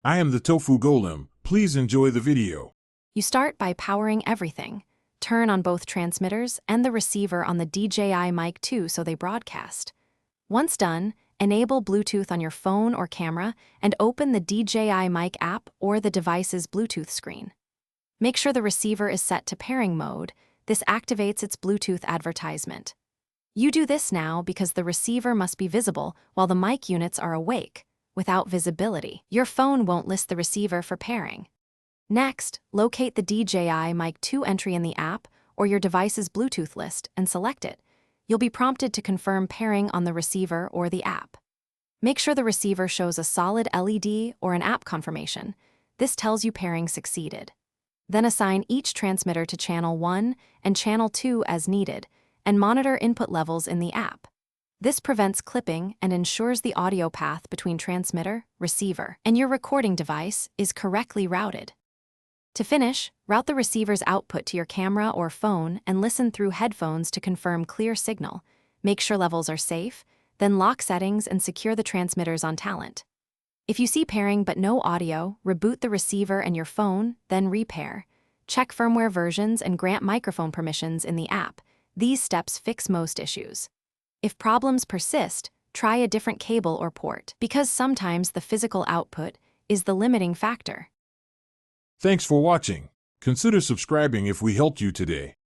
I am the Tofu Golem. Please enjoy the video. You start by powering everything. Turn on both transmitters and the receiver on the DJI MIC2 so they broadcast. Once done, enable Bluetooth on your phone or camera and open the DJI Mic app or the device's Bluetooth screen. Make sure the receiver is set to pairing mode. This activates its Bluetooth advertisement. You do this now because the receiver must be visible while the mic units are awake. Without visibility, your phone won't list the receiver for pairing. Next, locate the DJI MIC2 entry in the app or your device's Bluetooth list and select it. You'll be prompted to confirm pairing on the receiver or the app. Make sure the receiver shows a solid LED or an app confirmation. This tells you pairing succeeded. Then assign each transmitter to channel 1 and channel 2 as needed, and monitor input levels in the app. This prevents clipping and ensures the audio path between transmitter, receiver, and your recording device is correctly routed. To finish, route the receiver's output to your camera or phone and listen through headphones to confirm clear signal. Make sure levels are safe, then lock settings and secure the transmitters on Talent. If you see pairing but no audio, reboot the receiver and your phone, then repair. Check firmware versions and grant microphone permissions in the app. These steps fix most issues. If problems persist, try a different cable or port, because sometimes the physical output is the limiting factor. Thanks for watching. Consider subscribing if we helped you today.